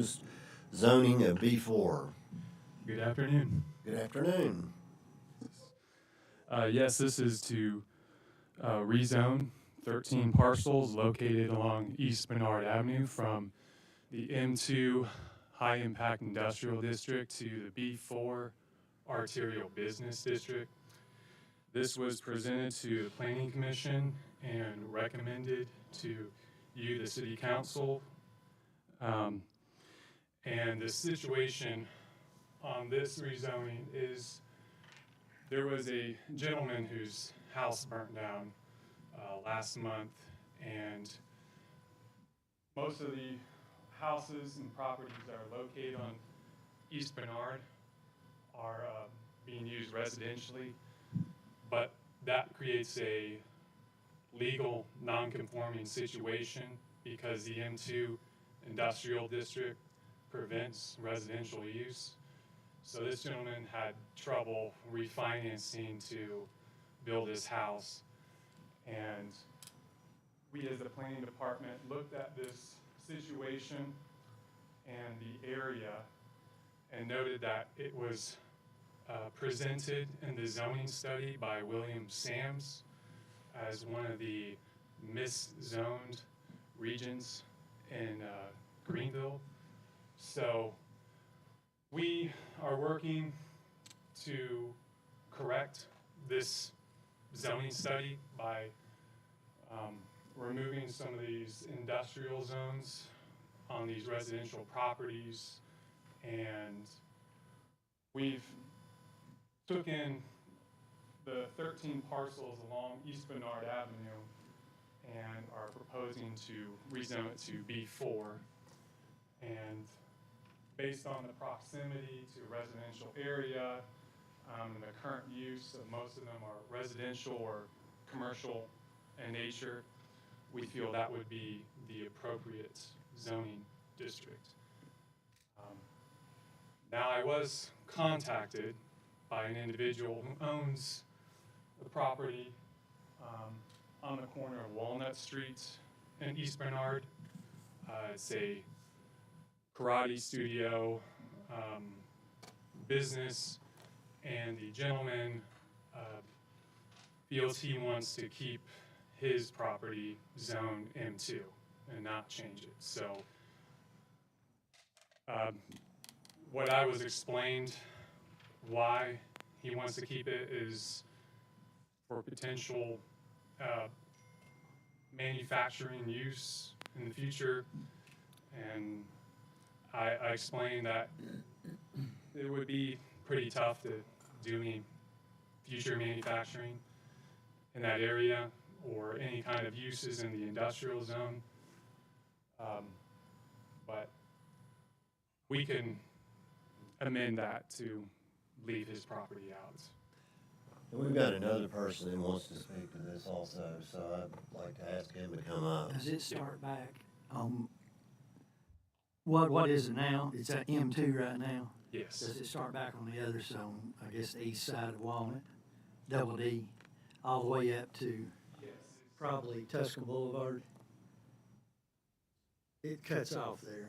proposed zoning of B4. Good afternoon. Good afternoon. Yes, this is to rezone 13 parcels located along East Bernard Avenue from the M2 High Impact Industrial District to the B4 Arterial Business District. This was presented to the Planning Commission and recommended to you, the City Council. And the situation on this rezoning is there was a gentleman whose house burnt down last month, and most of the houses and properties that are located on East Bernard are being used residentially, but that creates a legal non-conforming situation because the M2 industrial district prevents residential use. So this gentleman had trouble refinancing to build his house. And we as the planning department looked at this situation and the area and noted that it was presented in the zoning study by William Sams as one of the miszoned regions in Greenville. So we are working to correct this zoning study by removing some of these industrial zones on these residential properties, and we've took in the 13 parcels along East Bernard Avenue and are proposing to rezone it to B4. And based on the proximity to a residential area and the current use of most of them are residential or commercial in nature, we feel that would be the appropriate zoning district. Now, I was contacted by an individual who owns the property on the corner of Walnut Street in East Bernard. It's a karate studio business, and the gentleman feels he wants to keep his property zone M2 and not change it. So what I was explained why he wants to keep it is for potential manufacturing use in the future, and I explained that it would be pretty tough to do any future manufacturing in that area or any kind of uses in the industrial zone. But we can amend that to leave his property out. And we've got another person who wants to speak to this also, so I'd like to ask him to come up. Does it start back? What is it now? It's at M2 right now. Yes. Does it start back on the other side? I guess the east side of Walnut, Double D, all the way up to probably Tuscan Boulevard? It cuts off there.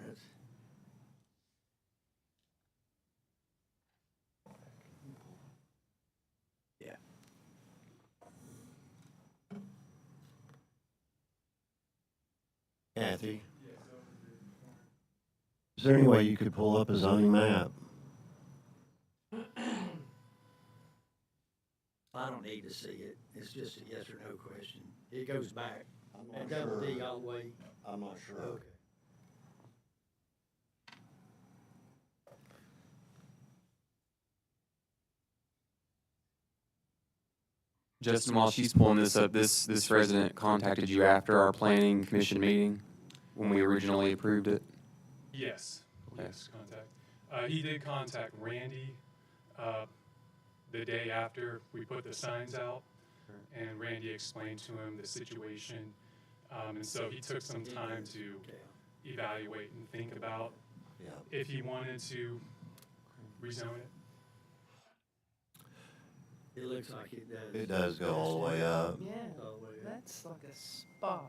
Yeah. Kathy? Is there any way you could pull up a zoning map? I don't need to see it. It's just a yes or no question. It goes back. I'm And not Double D sure. all the way. I'm not sure. Okay. Justin, while she's pulling this up, this resident contacted you after our planning commission meeting when we originally approved it? Yes. Okay. Yes, contact. He did contact Randy the day after we put the signs out, and Randy explained to him the situation. And so he took some time to evaluate and think about if he wanted to rezone it. It looks like it does. It does go all the way up. Yeah, All the way up. that's like a spot.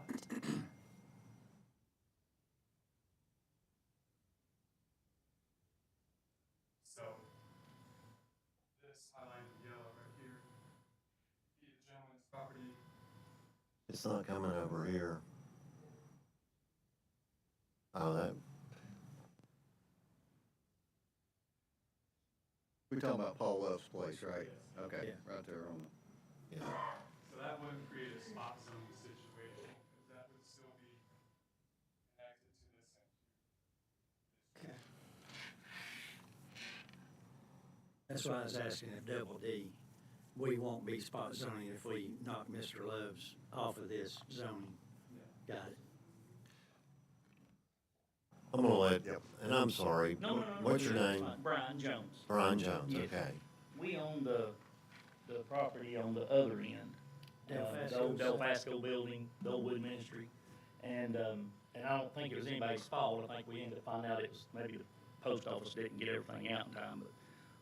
It's not coming over here. Oh, that, We're talking about Paul Love's place, right? Okay, Yeah. right there on yeah. So that wouldn't create a spot zoning situation, because that would still be connected to this end. Okay. That's why I was asking if Double D, we won't be spot zoning if we knock Mr. Love's off of this zoning. Got it. I'm gonna let, and I'm sorry. No. What's your name? Brian Jones. Brian Jones, Yes. okay. We own the property on the other end. The old Del Fasco building, the old wood ministry. And I don't think it was anybody's fault. I think we ended up finding out it was maybe the post office didn't get everything out in time, but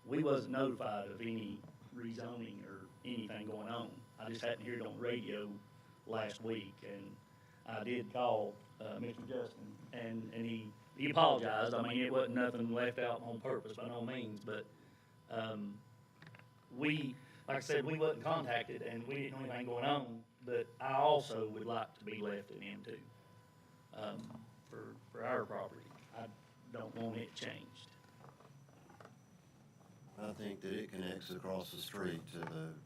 we wasn't notified of any rezoning or anything going on. I just happened to hear it on the radio last week, and I did call, Mr. Justin, and he apologized. I mean, it wasn't nothing left out on purpose by no means, but, like I said, we wasn't contacted and we didn't know anything going on, but I also would like to be left in M2, for our property. I don't want it changed. I think that it connects across the street to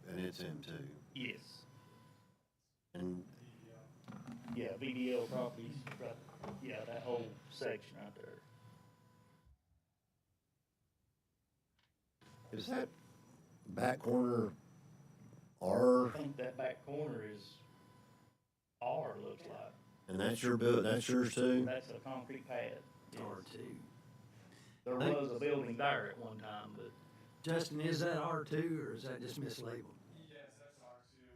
and it's M2. Yes. And Yeah, VDL properties, right, yeah, that whole section right there. is that back corner R, I think that back corner is R, looks like. and that's that's yours too? That's a concrete pad. Yes. R2. There was a building there at one time, but Justin, is that R2 or is that just mislabeled? Yes, that's R2.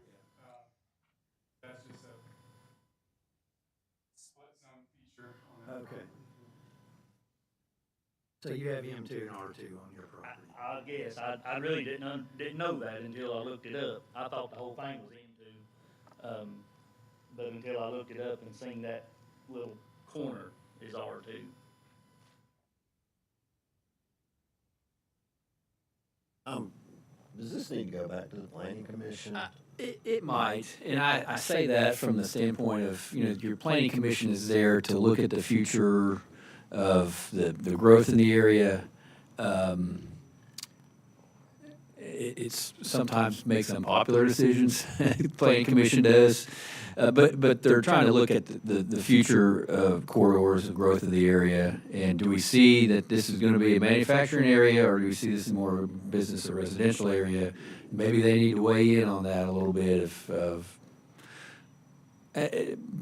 That's just a split zone feature on that. Okay. property. So you have M2 and R2 on your property? I guess, I really didn't know that until I looked it up. I thought the whole thing was M2. But until I looked it up and seen that little corner is R2. Does this need to go back to the planning commission? It might, and I say that from the standpoint of, your planning commission is there to look at the future of the growth in the area. It's sometimes makes unpopular decisions, the planning commission does, but they're trying to look at the future of corridors, of growth of the area, and do we see that this is gonna be a manufacturing area, or do we see this as more business or residential area? Maybe they need to weigh in on that a little bit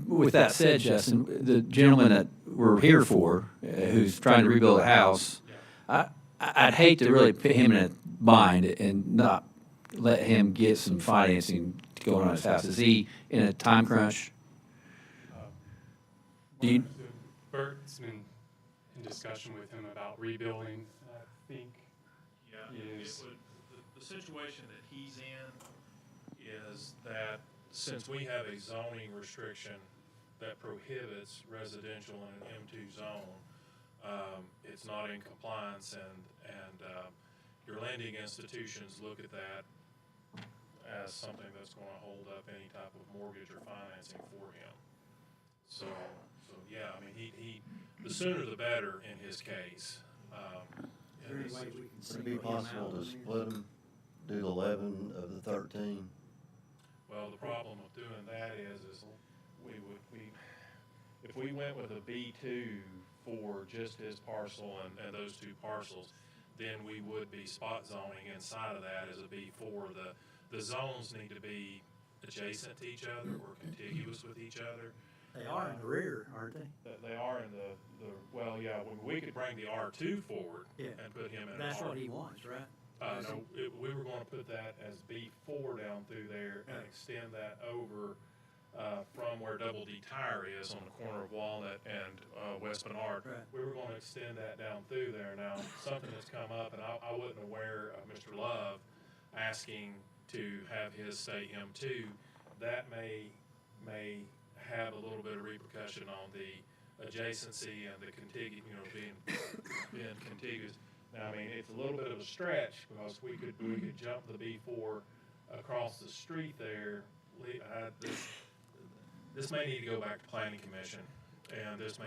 with that said, Justin, the gentleman that we're here for, who's trying to rebuild a house, I'd hate to really put him in a bind and not let him get some financing going on his house. Is he in a time crunch? Do you- Bert's been in discussion with him about rebuilding, I think. Yeah, it Is- would, the situation that he's in is that since we have a zoning restriction that prohibits residential in an M2 zone, it's not in compliance and your lending institutions look at that as something that's gonna hold up any type of mortgage or financing for him. So yeah, I mean, he, the sooner the better in his case. Is there any way we can Would it single be him out possible on to this? split them, do the 11 of the 13? Well, the problem with doing that is if we went with a B2 for just his parcel and those two parcels, then we would be spot zoning inside of that as a B4. The zones need to be adjacent to each other or contiguous with each other. They are in the rear, aren't they? That they are in well, yeah, we could bring the R2 forward Yeah. and put him in an That's R. what he wants, right? No, we were gonna put that as B4 down through there and Right. extend that over, from where Double D Tire is on the corner of Walnut and, West Bernard. Right. We were gonna extend that down through there. Now, something that's come up, and I wasn't aware of Mr. Love asking to have his stay M2, that may have a little bit of repercussion on the adjacency and the being contiguous. Now, I mean, it's a little bit of a stretch because we could jump the B4 across the street there. this may need to go back to planning commission, and this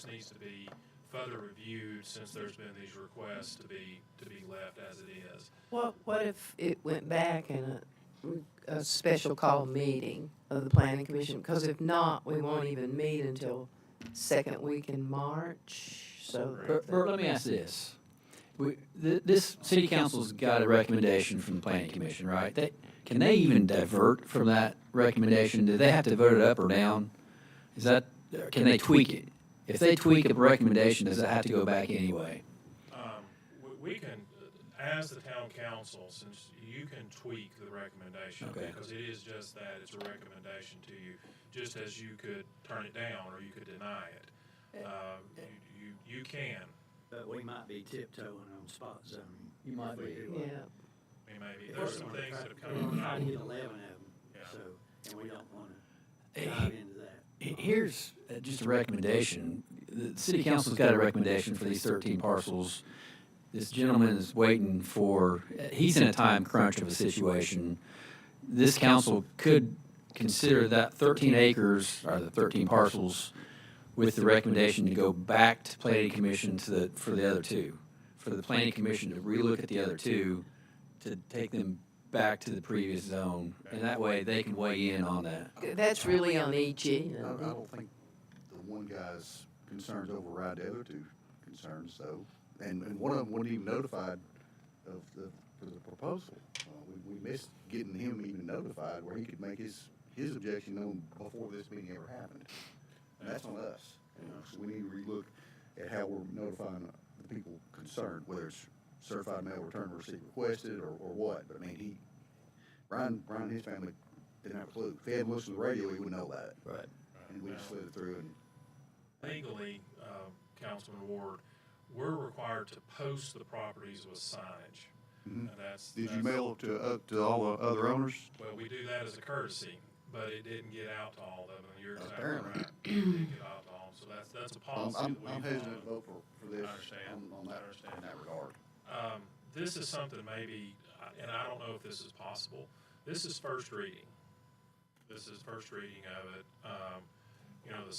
needs to be further reviewed since there's been these requests to be left as it is. What if it went back in a special call meeting of the planning commission? Because if not, we won't even meet until second week in March, so. Bert, let me ask this. This city council's got a recommendation from the planning commission, right? Can they even divert from that recommendation? Do they have to vote it up or down? Can they tweak it? If they tweak a recommendation, does it have to go back anyway? We can, as the town council, since you can tweak the recommendation, Okay. because it is just that, it's a recommendation to you, just as you could turn it down or you could deny it. You can, But we might be tiptoeing on spot zoning. You might if we be. do Yeah, it. maybe, We're there's some gonna things try- that have we're come up gonna that try I to get will. 11 of them, Yeah. so, and we don't wanna Hey, dive into that. Here's just a recommendation. The city council's got a recommendation for these 13 parcels. This gentleman is waiting for, he's in a time crunch of a situation. This council could consider that 13 acres, or the 13 parcels, with the recommendation to go back to planning commission for the other two. For the planning commission to relook at the other two, to take them back to the previous zone. And that way, they can weigh in on that. that's really on EG. I don't think the one guy's concerns override the other two concerns, though. And one of them wasn't even notified for the proposal. We missed getting him even notified where he could make his objection known before this meeting ever happened. And that's on us. So we need to relook at how we're notifying the people concerned, whether it's certified mail return receipt requested or what. But I mean, Brian and his family didn't have a clue. If he hadn't listened to the radio, he wouldn't know that. Right. And we just slid it through and. Legally, Councilman Ward, we're required to post the properties with signage. Mhm. And that's. Did you that's- mail it to all the other owners? Well, we do that as a courtesy, but it didn't get out to all of them, and you're exactly Apparently. right. It didn't get out to all, so that's a policy I'm that we hesitant to follow. vote for this I understand. on that, I understand. in that regard. This is something maybe, and I don't know if this is possible, this is first reading. This is first reading of it. The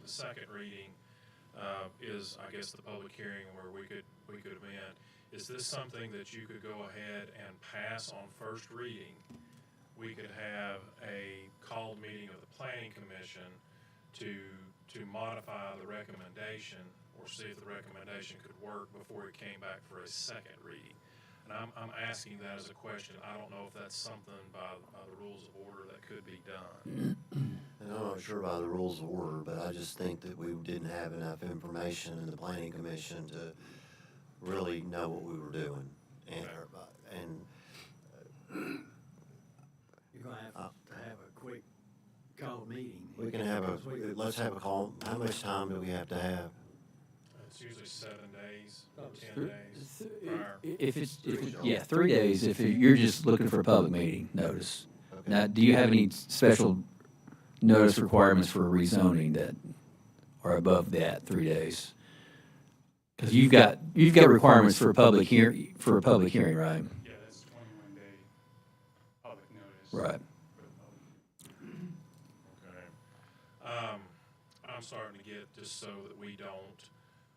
second reading is, I guess, the public hearing where we could amend. Is this something that you could go ahead and pass on first reading? We could have a called meeting of the planning commission to modify the recommendation or see if the recommendation could work before it came back for a second reading. And I'm asking that as a question. I don't know if that's something by the rules of order that could be done. And I'm not sure by the rules of order, but I just think that we didn't have enough information in the planning commission to really know what we were doing. And You're gonna have to have a quick call meeting. we can have let's have a call. How much time do we have to have? It's usually 7 days, 10 days prior. If it's 3 days, if you're just looking for a public meeting notice. Okay. Now, do you have any special notice requirements for rezoning that are above that 3 days? Because you've got requirements for a public hearing, right? Yeah, that's 21-day public notice. Right. for the public. Okay. I'm starting to get just so that we don't,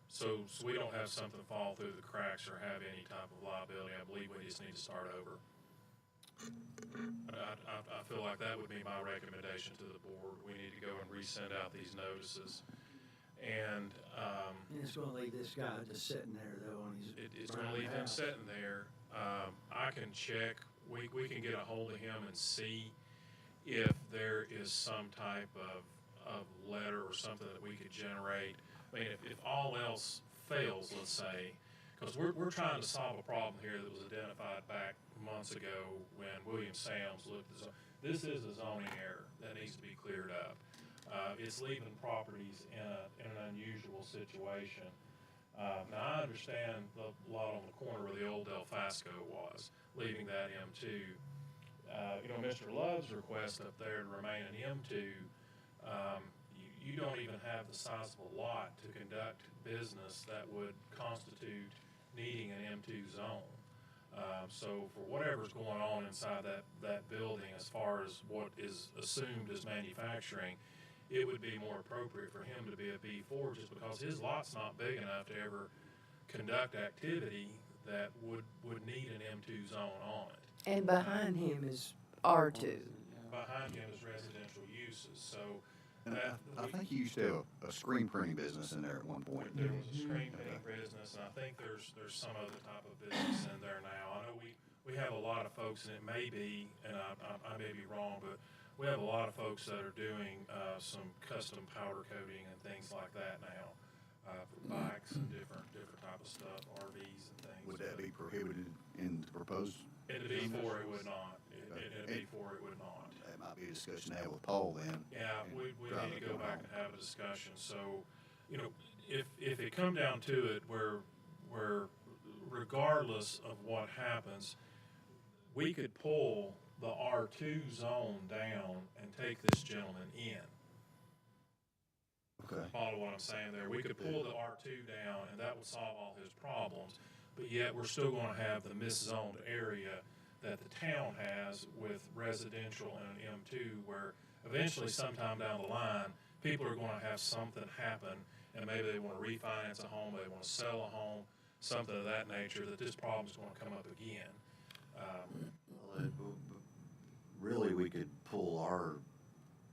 so we don't have something fall through the cracks or have any type of liability. I believe we just need to start over. I feel like that would be my recommendation to the board. We need to go and resend out these notices. And, And it's gonna leave this guy just sitting there though on his. it's gonna leave him sitting there. I can check, we can get a hold of him and see if there is some type of letter or something that we could generate. I mean, if all else fails, let's say, because we're trying to solve a problem here that was identified back months ago when William Sams looked at this is a zoning error that needs to be cleared up. It's leaving properties in an unusual situation. Now, I understand the lot on the corner where the old Del Fasco was, leaving that M2. Mr. Love's request up there to remain an M2, you don't even have the size of a lot to conduct business that would constitute needing an M2 zone. So for whatever's going on inside that building, as far as what is assumed as manufacturing, it would be more appropriate for him to be a B4 just because his lot's not big enough to ever conduct activity that would need an M2 zone on it. And behind him is R2. Behind him is residential uses, so And that, I think you used to have a screen printing business in there at one point. there was a screen painting business, and I think there's some other type of business in there now. I know we have a lot of folks, and it may be, and I may be wrong, but we have a lot of folks that are doing some custom powder coating and things like that now for bikes and different type of stuff, RVs and things. Would that be prohibited in the proposed? In the B4, it would not. In the B4, it would not. That might be a discussion to have with Paul then. Yeah, we Drive need to it go down. back and have a discussion. So, you know, if it come down to it where regardless of what happens, we could pull the R2 zone down and take this gentleman in. Okay. Follow what I'm saying there. We could pull the R2 down and that would solve all his problems. But yet we're still gonna have the miszoned area that the town has with residential and an M2 where eventually sometime down the line, people are gonna have something happen and maybe they wanna refinance a home, they wanna sell a home, something of that nature, that this problem's gonna come up again. Well, really, we could pull our,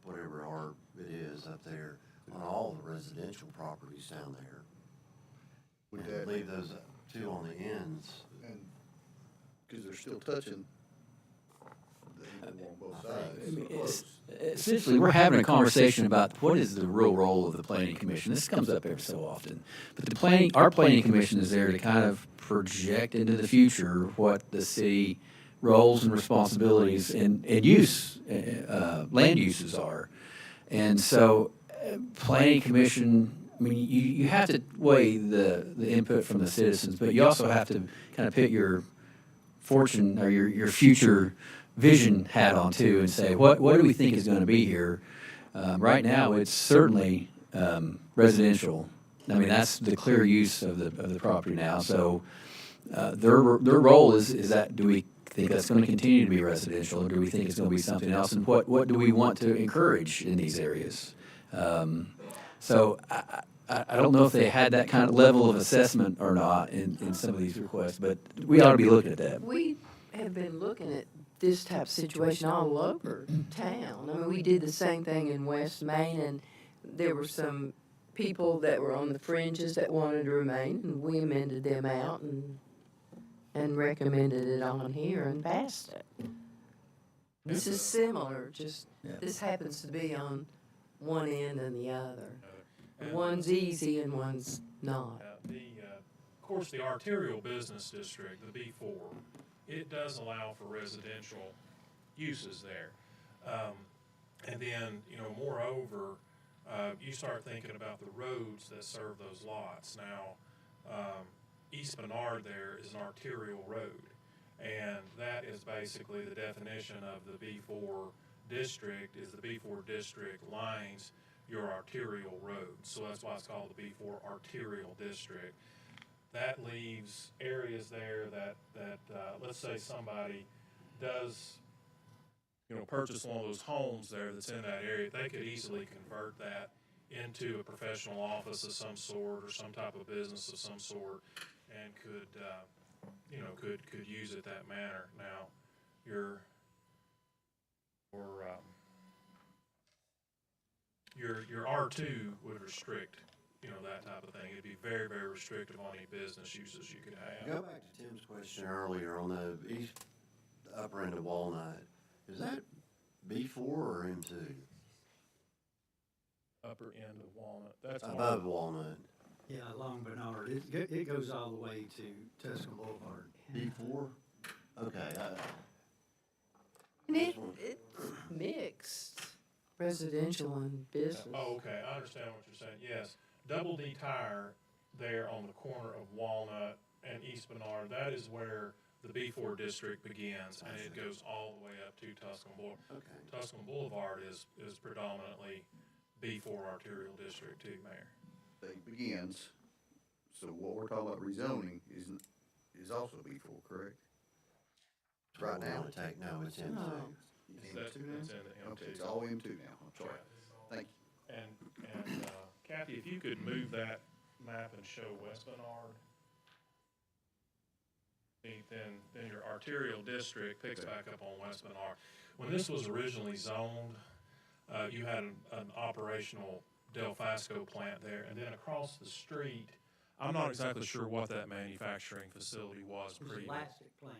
whatever our it is up there, on all the residential properties down there. Would And that, leave those two on the ends. and, because they're still touching the angle on both sides. I mean, so close. Essentially, we're having a conversation about what is the real role of the planning commission. This comes up every so often. But our planning commission is there to kind of project into the future what the city roles and responsibilities and land uses are. And so, planning commission, I mean, you have to weigh the input from the citizens, but you also have to kind of put your fortune or your future vision hat on too and say, what do we think is going to be here? Right now, it's certainly residential. I mean, that's the clear use of the property now. So their role is that, do we think that's going to continue to be residential, or do we think it's going to be something else? And what do we want to encourage in these areas? So I don't know if they had that kind of level of assessment or not in some of these requests, but we ought to be looking at that. We have been looking at this type of situation all over town. I mean, we did the same thing in West Main, and there were some people that were on the fringes that wanted to remain, and we amended them out and recommended it on here and passed it. This is similar, just Yeah. this happens to be on one end and the other. And- One's easy and one's not. Of course, the arterial business district, the B4, it does allow for residential uses there. And then, you know, moreover, you start thinking about the roads that serve those lots. Now, East Bernard there is an arterial road, and that is basically the definition of the B4 district, is the B4 district lines your arterial road. So that's why it's called the B4 arterial district. That leaves areas there that let's say somebody does, you know, purchase one of those homes there that's in that area, they could easily convert that into a professional office of some sort or some type of business of some sort, and could use it that manner. Now, your R2 would restrict, you know, that type of thing. It'd be very, very restrictive on any business uses you could Go have. back to Tim's question earlier on the upper end of Walnut. Is that B4 or M2? Upper end of Walnut, that's Above Walnut. Yeah, along Bernard, it goes all the way to Tuscan Boulevard. B4? Okay, And it's mixed, residential and business. Oh, okay, I understand what you're saying, yes. Double D Tire there on the corner of Walnut and East Bernard, that is where the B4 district begins, and it goes all the way up to Tuscan Boulevard. okay. Tuscan Boulevard is predominantly B4 arterial district too, Mayor. It begins, so what we're talking about rezoning is also B4, correct? Right now. No, it's M2. Oh. M2 That's in now? the Okay, M2. it's all M2 now, I'm sorry. Thank you. And Kathy, if you could move that map and show West Bernard. Then your arterial district picks back up on West Bernard. When this was originally zoned, you had an operational Del Fasco plant there, and then across the street, I'm not exactly sure what that manufacturing facility was It was previous. elastic plant.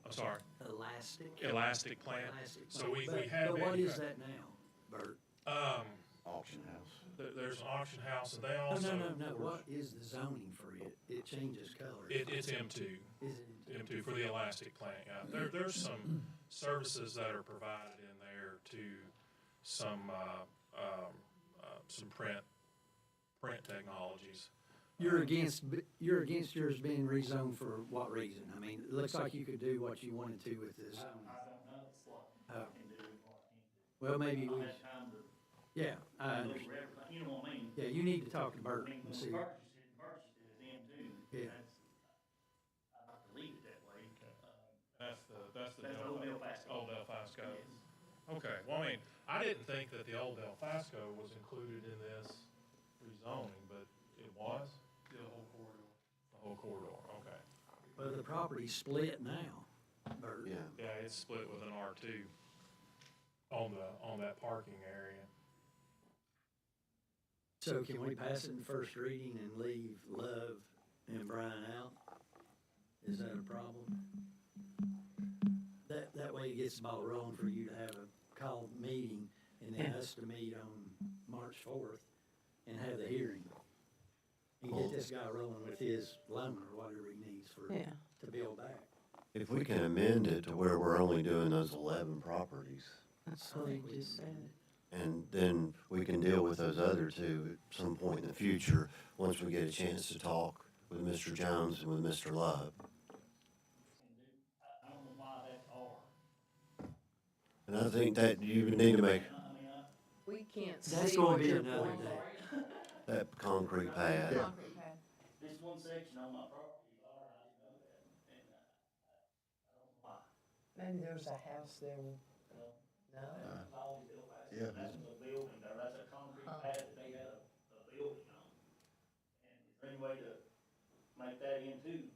I'm sorry, Elastic? elastic plant. Elastic So plant. we But- had But what is manufac- that now, Bert? Auction house. There's an auction house, and they No, also. no. What is the zoning for it? It changes colors. It's M2. Is it? M2 for the elastic plant, yeah. There's some services that are provided in there to some print technologies. You're against yours being rezoned for what reason? I mean, it looks like you could do what you wanted to with this zoning. I don't know, it's what Oh. I can do and what I can't do. Well, maybe I we, don't have time to yeah, I go understand. over everything, you know what I mean? Yeah, you need to talk to I Bert mean, and when we see. purchased it as M2. Yeah. I'd like to leave it that way. That's the That's the old Del Fasco. Old Del Fasco. Yes. Okay, well, I mean, I didn't think that the old Del Fasco was included in this rezoning, but it was? The whole corridor? The whole corridor, okay. Well, the property's split now, Bert. Yeah. Yeah, it's split with an R2 on that parking area. So can we pass it in first reading and leave Love and Brian out? Is that a problem? That way it gets the ball rolling for you to have a called meeting and then us to meet on March 4th and have the hearing. And get this guy rolling with his loan or whatever he needs Yeah. to build back. If we can amend it to where we're only doing those 11 properties, That's what he just said. and then we can deal with those other two at some point in the future, once we get a chance to talk with Mr. Jones and with Mr. Love. I don't know why that's R. And I think that you need to make I mean, We can't That's see gonna what be you're another pointing day. at. that concrete pad. this one section on my property is R, I didn't know that, and I don't know why. Maybe there's a house there. Well, No? that's always Del Fasco. Yeah. That's a building there, that's a concrete pad that they had a building on. And is there any way to make that into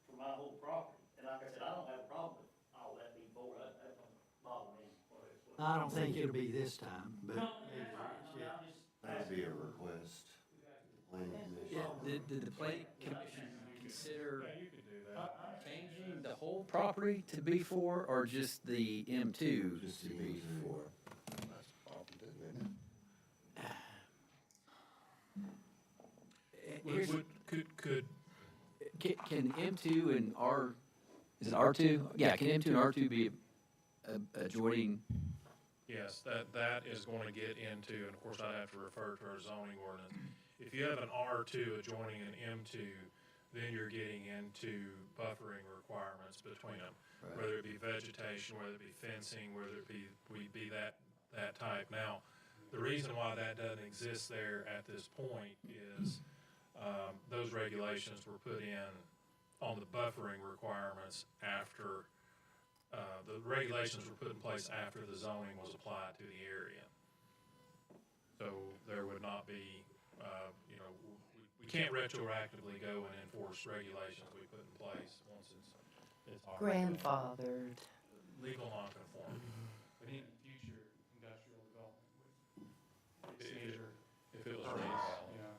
for my whole property? And like I said, I don't have a problem with all that before, that don't bother me. I don't think it'll be this time, but. No, that's fine. I mean, I'm just That'd be a request. Planning commission. Yeah, did the planning commission consider Yeah, you could do that. changing the whole property to B4 or just the M2? Just to be for. That's a problem too, isn't it? Here's- Could, Can M2 and R, is it R2? Yeah, can M2 and R2 be adjoining? yes, that is going to get into, and of course, I'd have to refer to our zoning ordinance. If you have an R2 adjoining an M2, then you're getting into buffering requirements between them. Whether it be vegetation, whether it be fencing, whether it be that type. Now, the reason why that doesn't exist there at this point is, those regulations were put in on the buffering requirements after, the regulations were put in place after the zoning was applied to the area. So there would not be, we can't retroactively go and enforce regulations we put in place once it's already Grandfathered. legal nonconformity. But any future industrial development would, if it was redeveloped. Yeah.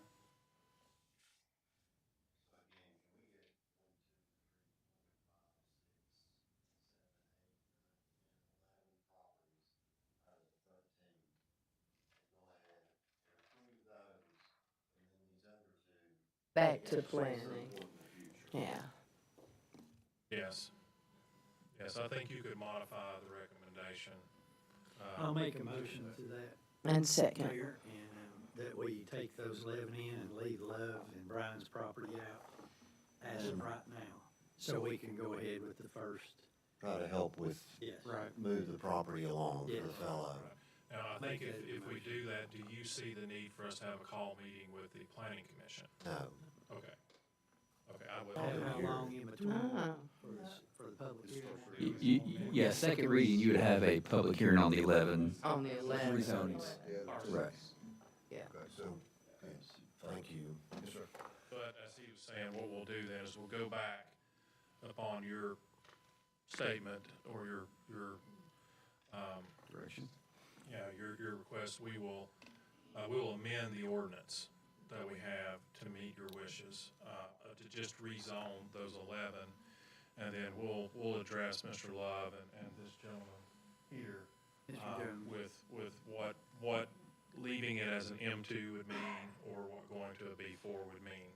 Back to planning. Yeah. Yes. Yes, I think you could modify the recommendation. I'll make a motion to that, And second. Mayor, and that we take those 11 in and leave Love and Brian's property out as of right now, so we can go ahead with the first. Try to help with, Yes. Right. move the property along for the Yes. fellow. Now, I think if we do that, do you see the need for us to have a call meeting with the planning commission? No. Okay. Okay, I would. How long in between Ah. for the public hearing? Yeah, second reading, you would have a public hearing on the 11 On the 11th. rezonings. Right. Yeah. Okay, so, yes, thank you. Yes, sir. But as he was saying, what we'll do then is we'll go back upon your statement or your, Direction. your request, we will amend the ordinance that we have to meet your wishes, to just rezone those 11. And then we'll address Mr. Love and this gentleman here, Mr. Jones. with what leaving it as an M2 would mean, or what going to a B4 would mean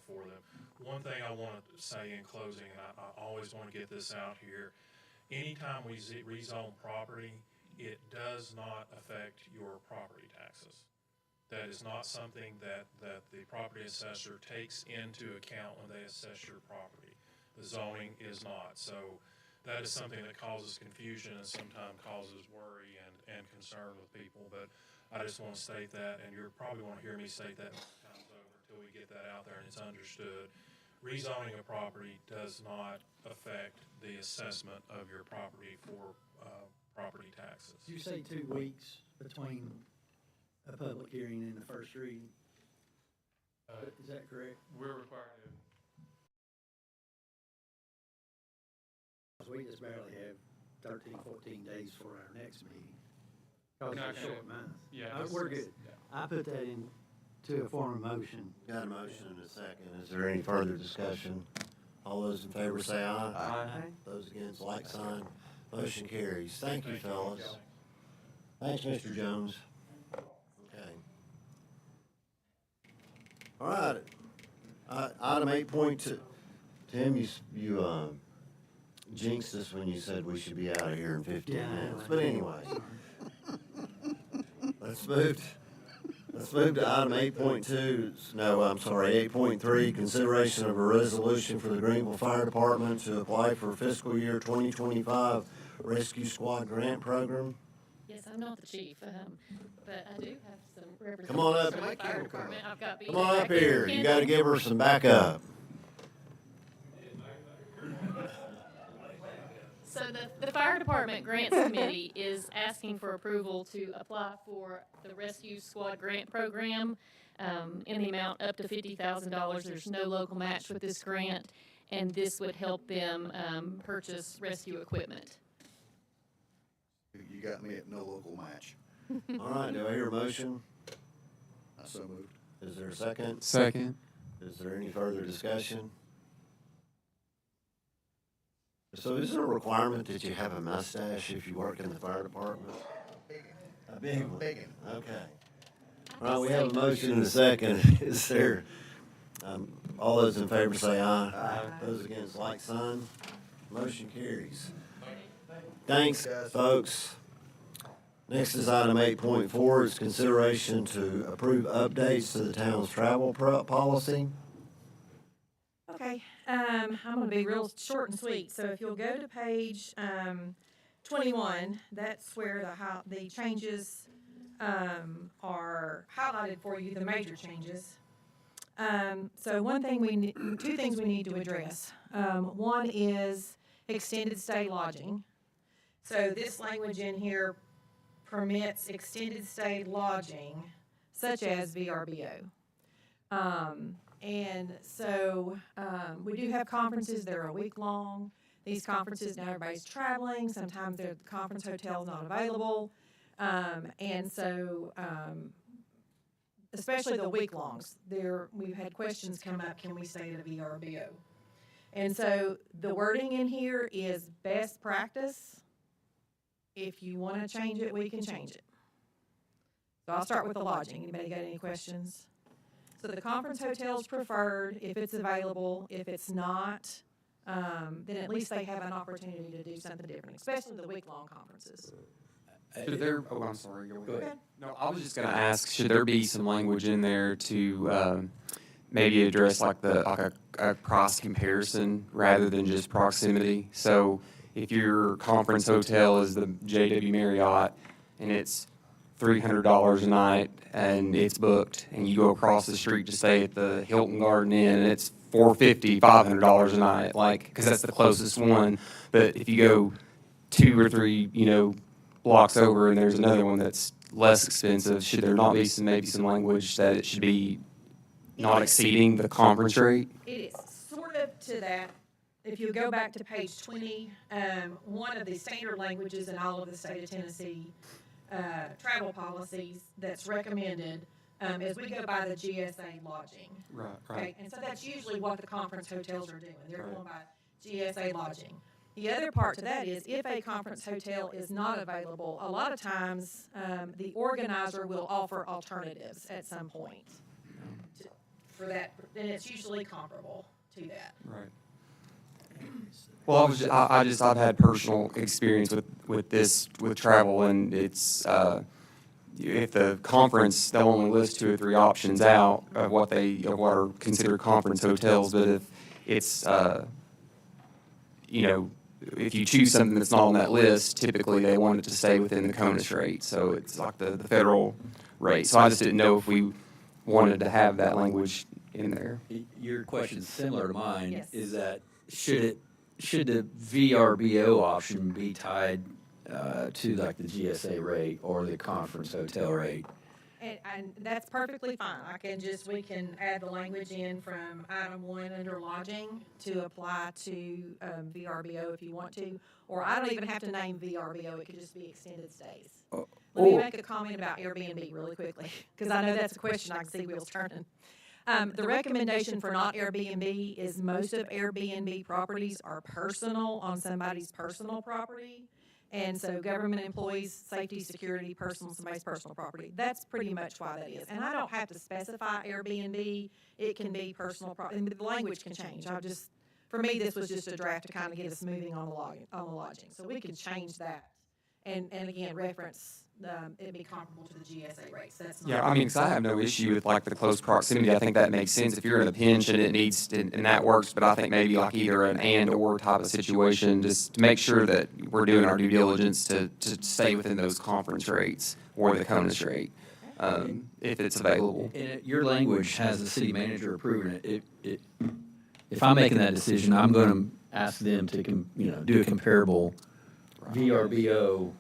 for them. One thing I want to say in closing, and I always want to get this out here, anytime we rezone property, it does not affect your property taxes. That is not something that the property assessor takes into account when they assess your property. The zoning is not. So that is something that causes confusion and sometimes causes worry and concern with people. But I just want to state that, and you probably want to hear me state that many times over until we get that out there and it's understood. Rezoning a property does not affect the assessment of your property for property taxes. Did you say 2 weeks between a public hearing and the first reading? Is that correct? We're required to. 'Cause we just barely have 13, 14 days for our next meeting. Cause We're not it's a gonna- short month. Yeah. We're good. I put that into a form of motion. Got a motion and a second. Is there any further discussion? All those in favor say aye. Aye. Those against, like sign. Motion carries. Thank you, fellas. Thanks, Mr. Jones. Okay. All right. Item 8.2. Tim, you jinxed us when you said we should be out of here in 15 Yeah, I know. minutes. But anyway, let's move to item 8.2. No, I'm sorry, 8.3, consideration of a resolution for the Greenville Fire Department to apply for fiscal year 2025 Rescue Squad Grant Program. Yes, I'm not the chief, but I do have some representation Come on up. from the fire department. I've got Come on BJ up back here. You gotta Kendall. give her some backup. So the fire department grants committee is asking for approval to apply for the Rescue Squad Grant Program in the amount up to $50,000. There's no local match with this grant, and this would help them purchase rescue equipment. You got me at no local match. All right, do I hear a motion? I so moved. Is there a second? Second. Is there any further discussion? So is there a requirement that you have a mustache if you work in the fire department? A big one? Big one. Okay. All right, we have a motion and a second. Is there, all those in favor say aye. Aye. Those against, like sign. Motion carries. Thanks, folks. Next is item 8.4, is consideration to approve updates to the town's travel policy. Okay, I'm gonna be real short and sweet, so if you'll go to page, 21, that's where the changes, are highlighted for you, the major changes. So two things we need to address. One is extended stay lodging. So this language in here permits extended stay lodging, such as VRBO. And so, we do have conferences that are a week long. These conferences, now everybody's traveling, sometimes the conference hotel's not available. And so, especially the week longs, we've had questions come up, can we stay at a VRBO? And so the wording in here is best practice. If you wanna change it, we can change it. So I'll start with the lodging. Anybody got any questions? So the conference hotel is preferred if it's available. If it's not, then at least they have an opportunity to do something different, especially the week-long conferences. Should there, oh, I'm sorry, go Go ahead. ahead. No, I was just gonna ask, should there be some language in there to, maybe address like a price comparison rather than just proximity? So if your conference hotel is the JW Marriott and it's $300 a night and it's booked, and you go across the street to stay at the Hilton Garden Inn and it's $450, $500 a night, like, because that's the closest one. But if you go 2 or 3, blocks over and there's another one that's less expensive, should there not be maybe some language that it should be not exceeding the conference rate? It is sort of to that. If you go back to page 20, one of the standard languages in all of the state of Tennessee travel policies that's recommended is we go by the GSA lodging. Right, Okay, and so that's usually what the conference hotels are doing. They're going by GSA lodging. The other part to that is if a conference hotel is not available, a lot of times the organizer will offer alternatives at some point for that, and it's usually comparable to that. Right. Well, I've had personal experience with travel, and it's, if the conference, they'll only list 2 or 3 options out of what are considered conference hotels, but if it's, if you choose something that's not on that list, typically they want it to stay within the CONUS rate, so it's like the federal rate. So I just didn't know if we wanted to have that language in there. Your question's similar to mine. Yes. Is that should the VRBO option be tied to like the GSA rate or the conference hotel rate? And that's perfectly fine. We can add the language in from item 1 under lodging to apply to VRBO if you want to. Or I don't even have to name VRBO, it could just be extended stays. Let me make a comment about Airbnb really quickly, because I know that's a question I can see wheels turning. The recommendation for not Airbnb is most of Airbnb properties are personal on somebody's personal property. And so government employees, safety, security, somebody's personal property. That's pretty much why that is. And I don't have to specify Airbnb. It can be personal property. And the language can change. For me, this was just a draft to kind of get us moving on the lodging. So we can change that. And again, reference, it'd be comparable to the GSA rates. That's not. Yeah, I mean, because I have no issue with like the close proximity. I think that makes sense if you're in a pinch and it needs to, and that works. But I think maybe like either an and/or type of situation, just to make sure that we're doing our due diligence to stay within those conference rates or the CONUS rate, if it's available. And your language has the city manager approving it. If I'm making that decision, I'm going to ask them to do a comparable VRBO,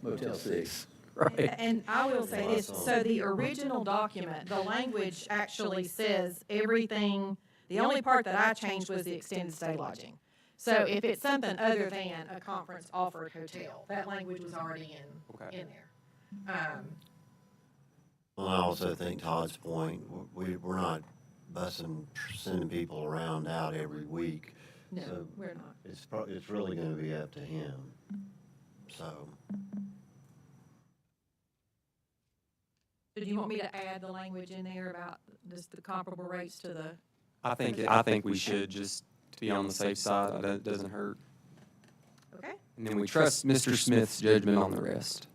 Motel 6, right? And I will say this, so the original document, the language actually says everything, the only part that I changed was the extended stay lodging. So if it's something other than a conference offered hotel, that language was already in there. Well, I also think Todd's point, we're not sending people around out every week. No, So we're not. it's really gonna be up to him, so. So do you want me to add the language in there about just the comparable rates to the? I think we should, just to be on the safe side. That doesn't hurt. Okay. And then we trust Mr. Smith's judgment on the rest.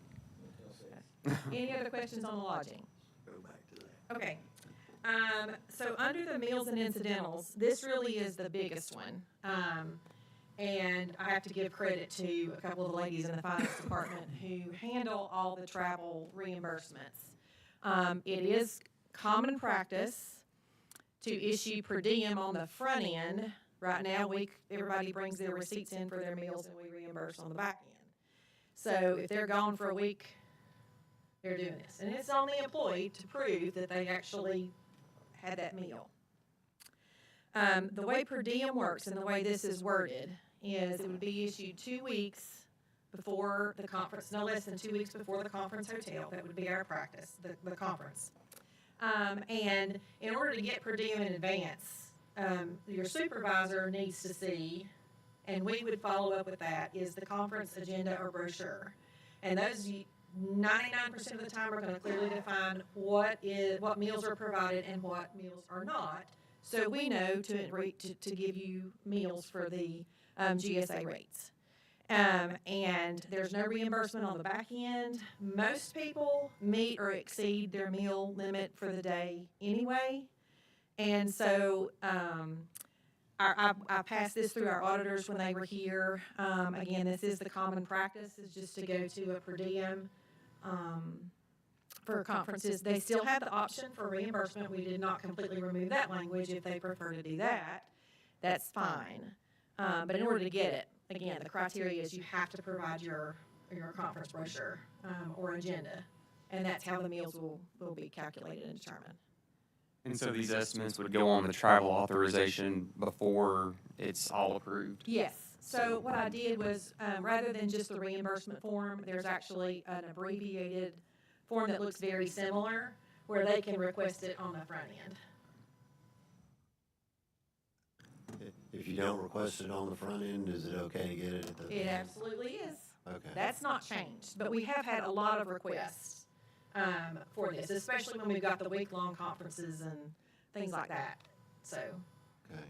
Any other questions on the lodging? Go back to that. Okay. So under the meals and incidentals, this really is the biggest one. And I have to give credit to a couple of the ladies in the finance department who handle all the travel reimbursements. It is common practice to issue per diem on the front end. Right now, everybody brings their receipts in for their meals and we reimburse on the back end. So if they're gone for a week, they're doing this. And it's on the employee to prove that they actually had that meal. The way per diem works and the way this is worded is it would be issued 2 weeks before the conference, no less than 2 weeks before the conference hotel. That would be our practice, the conference. And in order to get per diem in advance, your supervisor needs to see, and we would follow up with that, is the conference agenda or brochure. And those 99% of the time are going to clearly define what meals are provided and what meals are not. So we know to give you meals for the GSA rates. And there's no reimbursement on the back end. Most people meet or exceed their meal limit for the day anyway. And so I passed this through our auditors when they were here. Again, this is the common practice, is just to go to a per diem. for conferences, they still have the option for reimbursement. We did not completely remove that language. If they prefer to do that, that's fine. But in order to get it, again, the criteria is you have to provide your conference brochure, or agenda. And that's how the meals will be calculated and determined. And so these estimates would go on the travel authorization before it's all approved? Yes. So what I did was, rather than just the reimbursement form, there's actually an abbreviated form that looks very similar, where they can request it on the front end. If you don't request it on the front end, is it okay to get it at the? It absolutely is. Okay. That's not changed, but we have had a lot of requests for this, especially when we've got the week-long conferences and things like that. So, Okay.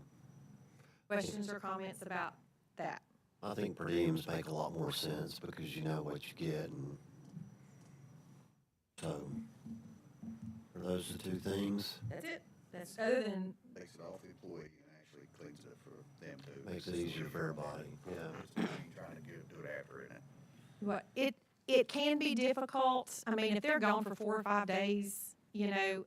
questions or comments about that? I think per diems make a lot more sense because you know what you get, and so, are those the two things? That's it. That's other than, Takes it off the employee and actually cleans it up for them too. Makes it easier for everybody, yeah. Trying to do it after, isn't it? what, it can be difficult. I mean, if they're gone for 4 or 5 days, you know,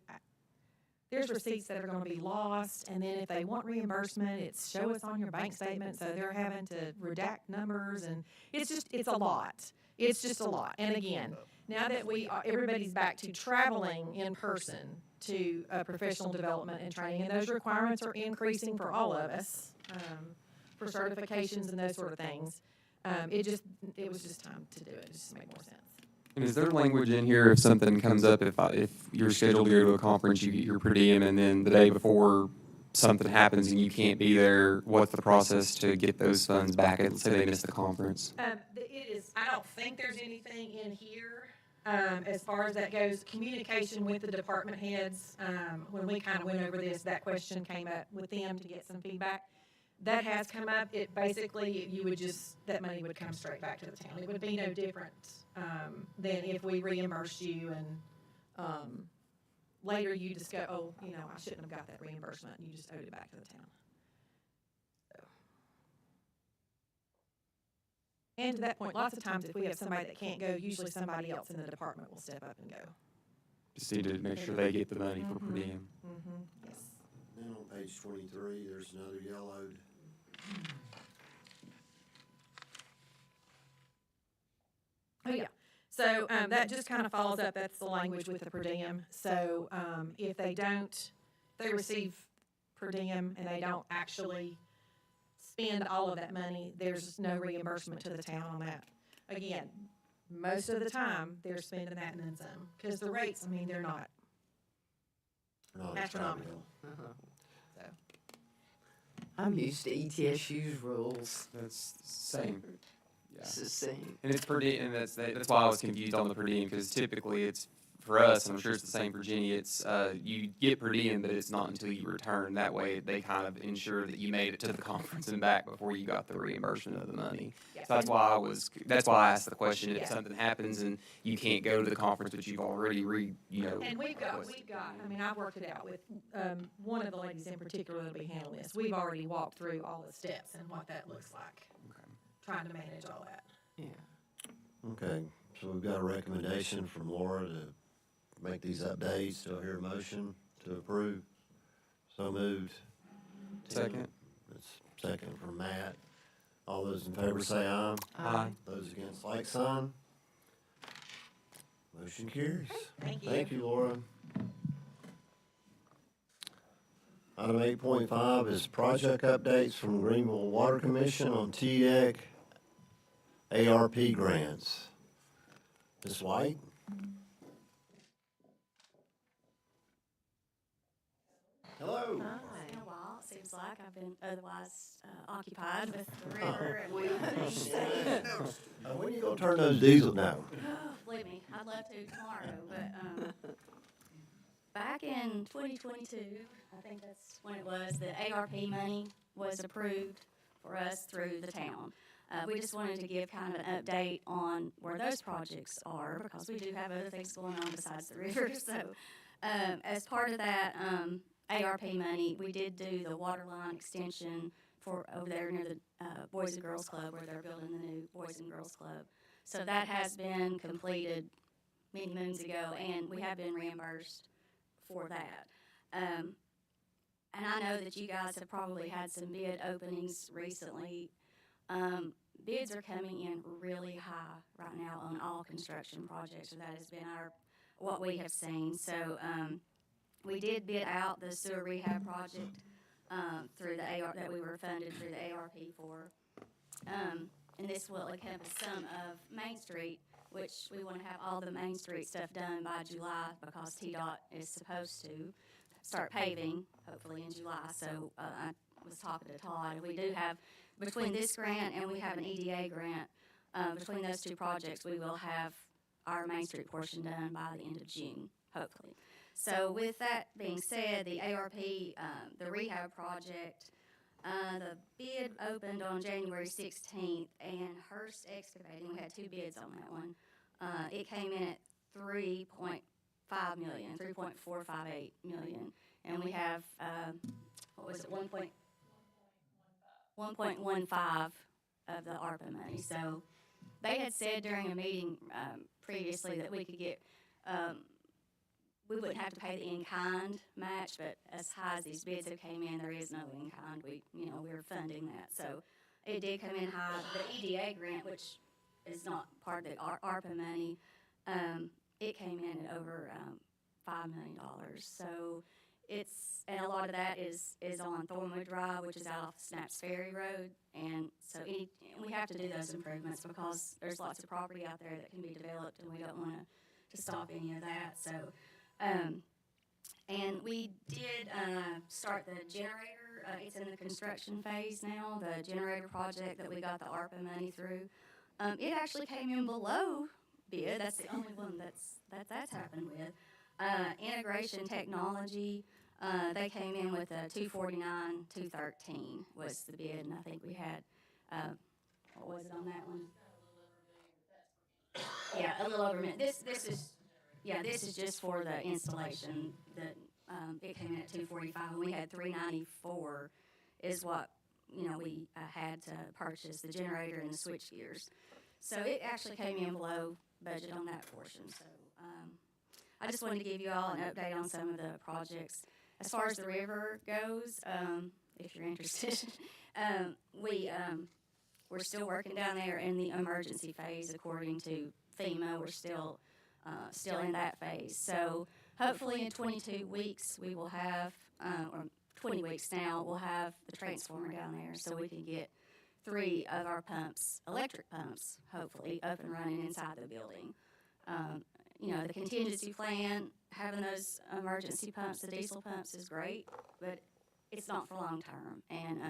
there's receipts that are gonna be lost, and then if they want reimbursement, it's show us on your bank statement, so they're having to redact numbers, and it's a lot. It's just a lot. And again, now that everybody's back to traveling in person to professional development and training, and those requirements are increasing for all of us, for certifications and those sort of things, it was just time to do it, just to make more sense. And is there language in here if something comes up, if you're scheduled to go to a conference, you get your per diem, and then the day before something happens and you can't be there, what's the process to get those funds back? Let's say they missed the conference. I don't think there's anything in here, as far as that goes. Communication with the department heads, when we kind of went over this, that question came up with them to get some feedback. That has come up. It basically, that money would come straight back to the town. It would be no different, than if we reimbursed you and, later you just go, oh, you know, I shouldn't have got that reimbursement. You just owed it back to the town. So. And to that point, lots of times if we have somebody that can't go, usually somebody else in the department will step up and go. Just need to make sure they get the money for per diem. Yes. Then on page 23, there's another yellowed. Oh, yeah. So that just kind of follows up, that's the language with the per diem. So if they receive per diem and they don't actually spend all of that money, there's no reimbursement to the town on that. Again, most of the time, they're spending that and then some. Because the rates, I mean, they're not Not astronomical. So, I'm used to ETSU's rules. That's the same. Yeah. It's the same. And it's per diem, and that's why I was confused on the per diem, because typically it's, for us, and I'm sure it's the same for Jenny, it's, you get per diem, but it's not until you return. That way, they kind of ensure that you made it to the conference and back before you got the reimbursement of the money. yeah. So that's why I asked the question, if Yeah. something happens and you can't go to the conference, but you've already And we've got, I mean, I've worked it out with, one of the ladies in particular that'll be handling this. We've already walked through all the steps and what that looks like, trying to manage all that. Yeah. Okay, so we've got a recommendation from Laura to make these updates. Do I hear a motion to approve? So moved. Second. It's second from Matt. All those in favor say aye. Aye. Those against, like sign. Motion carries. Thank you. Thank you, Laura. Item 8.5 is project updates from Greenville Water Commission on TDEC ARP grants. Ms. White? Hello. It's been a while, it seems like. I've been otherwise occupied with the river and. When you gonna turn those diesel down? Believe me, I'd love to tomorrow, but, back in 2022, I think that's when it was, the ARP money was approved for us through the town. We just wanted to give kind of an update on where those projects are, because we do have other things going on besides the river, so, as part of that, ARP money, we did do the water line extension for over there near the Boys and Girls Club, where they're building the new Boys and Girls Club. So that has been completed many moons ago, and we have been reimbursed for that. And I know that you guys have probably had some bid openings recently. Bids are coming in really high right now on all construction projects. So that has been what we have seen. So we did bid out the sewer rehab project through the AR that we were funded through the ARP for. And this will encompass some of Main Street, which we want to have all the Main Street stuff done by July because TDOT is supposed to start paving, hopefully in July. So I was talking to Todd, we do have, between this grant and we have an EDA grant, between those two projects, we will have our Main Street portion done by the end of June, hopefully. So with that being said, the ARP, the rehab project, the bid opened on January 16th, and Hearst Excavating, we had two bids on that one. It came in at $3.5 million, $3.458 million, and we have, 1.15 of the ARPA money. So they had said during a meeting previously that we could get, we wouldn't have to pay the in-kind match, but as high as these bids have came in, there is no in-kind. We're funding that. So it did come in high. The EDA grant, which is not part of the ARPA money, it came in at over $5 million. So and a lot of that is on Thornwood Drive, which is out off Snaps Ferry Road. And so we have to do those improvements because there's lots of property out there that can be developed, and we don't want to stop any of that. So, and we did start the generator. It's in the construction phase now, the generator project that we got the ARPA money through. It actually came in below bid. That's the only one that's happened with. Integration Technology, they came in with a $249,213 was the bid, and I think we had, what was it on that one? Yeah, a little over a minute. This is just for the installation. It came in at $245, and we had $394 is what we had to purchase, the generator and the switch gears. So it actually came in below budget on that portion. So I just wanted to give you all an update on some of the projects. As far as the river goes, if you're interested, we're still working down there in the emergency phase according to FEMA. We're still in that phase. So hopefully in 22 weeks we will have, or 20 weeks now, we'll have the transformer down there so we can get 3 of our pumps, electric pumps, hopefully up and running inside the building. The contingency plan, having those emergency pumps, the diesel pumps is great, but it's not for long term. And,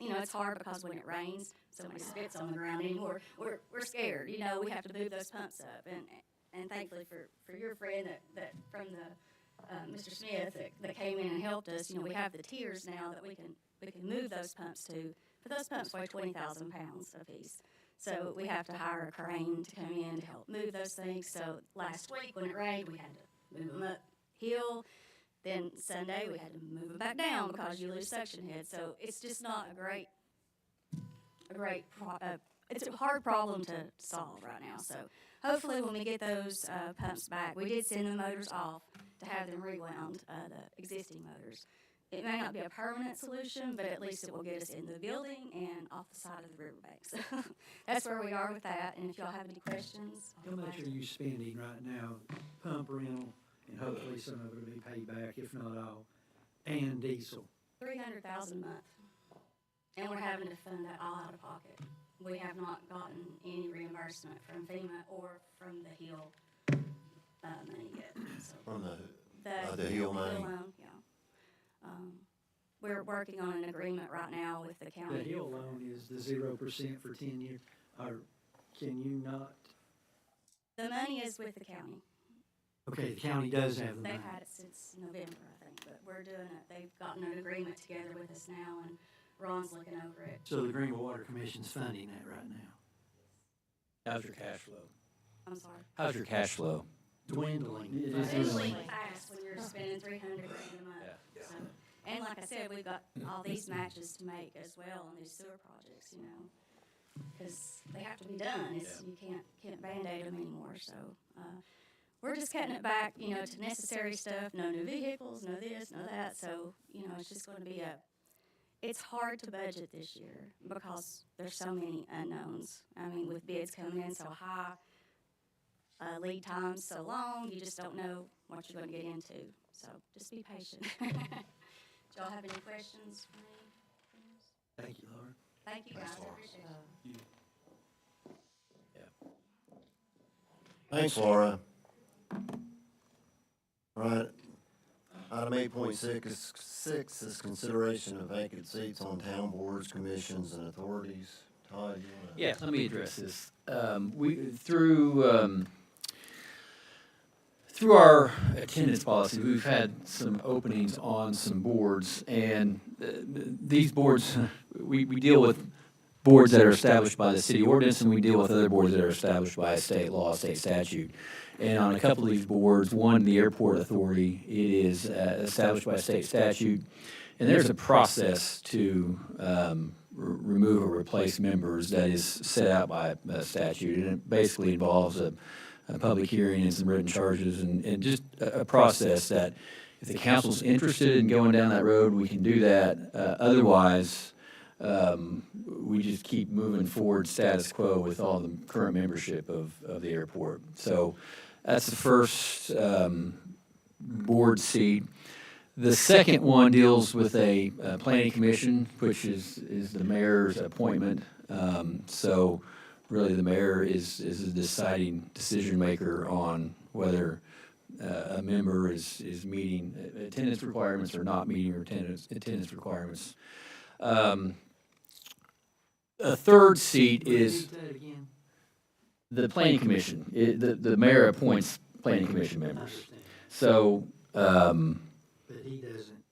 it's hard because when it rains, somebody spits on the ground anymore. We're scared, we have to move those pumps up. And thankfully for your friend that from the, Mr. Smith that came in and helped us, we have the tiers now that we can move those pumps to, but those pumps weigh 20,000 pounds apiece. So we have to hire a crane to come in to help move those things. So last week when it rained, we had to move them uphill. Then Sunday we had to move them back down because you lose suction head. So it's just not it's a hard problem to solve right now. So hopefully when we get those pumps back, we did send the motors off to have them rewound, the existing motors. It may not be a permanent solution, but at least it will get us in the building and off the side of the riverbank. So that's where we are with that. And if y'all have any questions, How much are you spending right now, pump rental, and hopefully some of it will be paid back, if not all, and diesel? $300,000 a month. And we're having to fund that all out of pocket. We have not gotten any reimbursement from FEMA or from the HEAL money yet. So From the HEAL money. loan, yeah. We're working on an agreement right now with the county. The HIL loan is the 0% for 10 years, or can you not? The money is with the county. Okay, the county does have the money. They've had it since November, I think, but we're doing it. They've gotten an agreement together with us now, and Ron's looking over it. So the Greenville Water Commission's funding that right now. How's your cash flow? I'm sorry. How's your cash flow? Dwindling. It is It's dwindling. fast when you're spending $300,000 a month. Yeah. So, and like I said, we've got all these matches to make as well on these sewer projects, because they have to be done. You can't Band-Aid them anymore. So we're just cutting it back, you know, to necessary stuff, no new vehicles, no this, no that, so, you know, it's just gonna be it's hard to budget this year because there's so many unknowns. I mean, with bids coming in so high, lead times so long, you just don't know what you're gonna get into, so just be patient. Do y'all have any questions for me? Thank you, Laura. Thank you, guys, I appreciate it. Thanks, Laura. All right. Item 8.6 is consideration of vacant seats on town boards, commissions, and authorities. Todd, you want to? Yeah, let me address this. Through our attendance policy, we've had some openings on some boards, and these boards, we deal with boards that are established by the city ordinance, and we deal with other boards that are established by state law, state statute. And on a couple of these boards, one, the airport authority, it is established by state statute, and there's a process to remove or replace members that is set out by statute, and it basically involves a public hearing and some written charges, and just a process that if the council's interested in going down that road, we can do that. Otherwise, we just keep moving forward status quo with all the current membership of the airport. So that's the first board seat. The second one deals with a planning commission, which is the mayor's appointment. So really the mayor is the deciding decision maker on whether a member is meeting attendance requirements or not meeting attendance requirements. A third seat is Repeat that again. the planning commission. The mayor appoints planning commission I members. understand. So, But he doesn't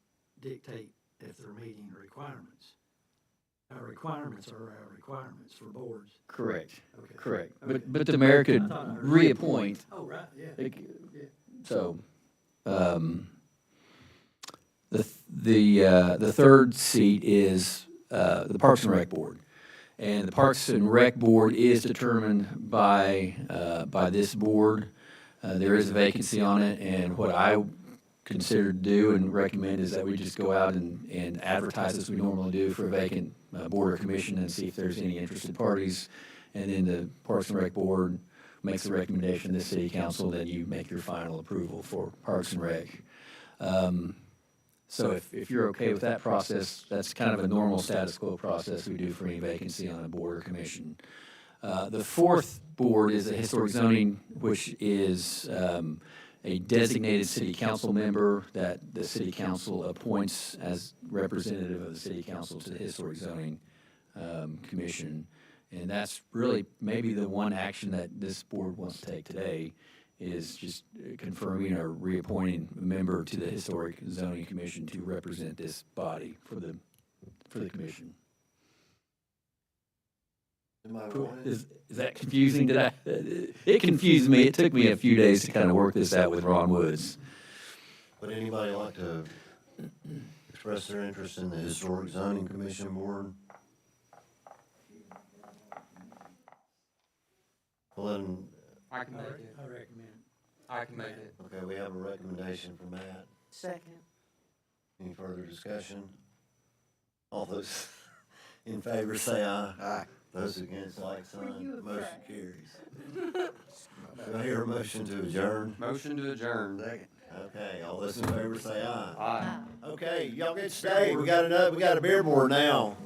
dictate if they're meeting requirements. Our requirements are our requirements for boards. correct, Okay. correct. Okay. But the mayor could I thought I heard- reappoint. Oh, right, yeah. So, the third seat is the Parks and Rec Board. And the Parks and Rec Board is determined by this board. There is a vacancy on it, and what I consider to do and recommend is that we just go out and advertise as we normally do for a vacant board or commission and see if there's any interested parties. And then the Parks and Rec Board makes a recommendation to the city council, then you make your final approval for Parks and Rec. So if you're okay with that process, that's kind of a normal status quo process we do for any vacancy on a board or commission. The fourth board is a historic zoning, which is a designated city council member that the city council appoints as representative of the city council to the historic zoning commission. And that's really maybe the one action that this board wants to take today, is just confirming or reappointing a member to the Historic Zoning Commission to represent this body for the commission. Am I right? Is that confusing? It confused me. It took me a few days to kind of work this out with Ron Woods. Would anybody like to express their interest in the Historic Zoning Commission Board? Well, then, I can make it. I recommend. I can make it. okay, we have a recommendation from Matt. Second. Any further discussion? All those in favor say aye. Aye. Those against, like sign. Motion carries. Do I hear a motion to adjourn? Motion to adjourn. Second. Okay, all those in favor say aye. Aye. Okay, y'all get to stay. We got a beer board now.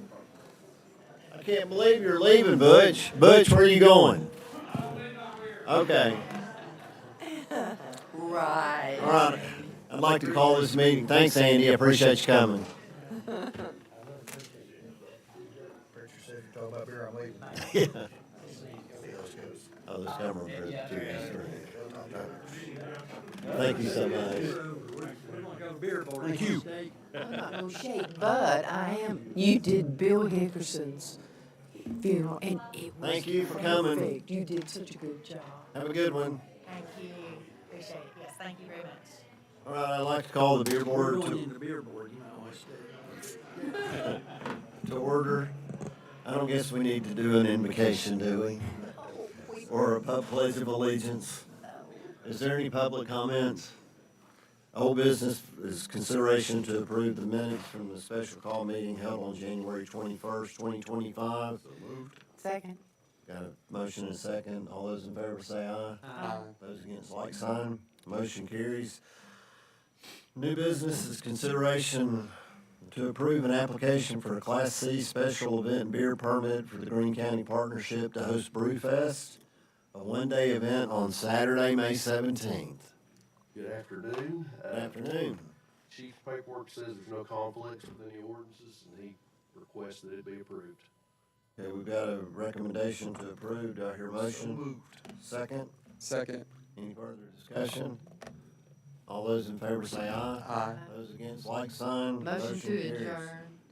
I can't believe you're leaving, Butch. Butch, where are you going? Okay, Right. all right. I'd like to call this meeting. Thanks, Andy. I appreciate you coming. Preacher said you're talking about beer, I'm leaving. Yeah. See how this goes. Oh, this camera for 2 days. Thank you so much. We want to go to beer board. Thank you. State. I'm not gonna shake, but I am. You did Bill Hickerson's funeral, and it was Thank you for coming. perfect. You did such a good job. Have a good one. Thank you, appreciate it, yes, thank you very much. All right, I'd like to call the beer We're board going to into beer board, you know, I stay. order. I don't guess we need to do an invocation, do we? Or a pledge of allegiance. Is there any public comments? Old business is consideration to approve the minutes from the special call meeting held on January 21st, 2025. So moved. Second. Got a motion and a second. All those in favor say aye. Aye. Those against, like sign. Motion carries. New business is consideration to approve an application for a Class C special event beer permit for the Greene County Partnership to host Brewfest, a one-day event on Saturday, May 17th. Good afternoon. Good afternoon. Chief's paperwork says there's no conflicts with any ordinances, and he requests that it be approved. Okay, we've got a recommendation to approve. Do I hear a motion? moved. Second? Second. Any further discussion? All those in favor say aye. Aye. Those against, like sign. Motion to carries. adjourn.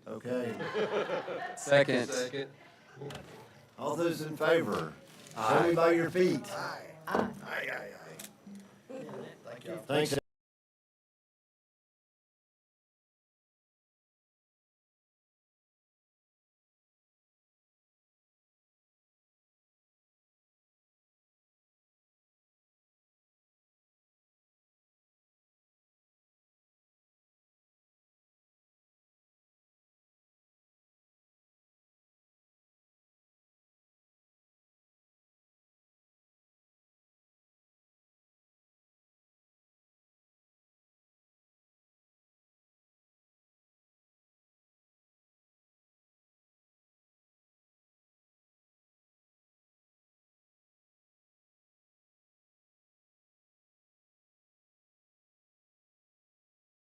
Okay. Second. All those in favor? Show me by your feet. Aye. Thanks,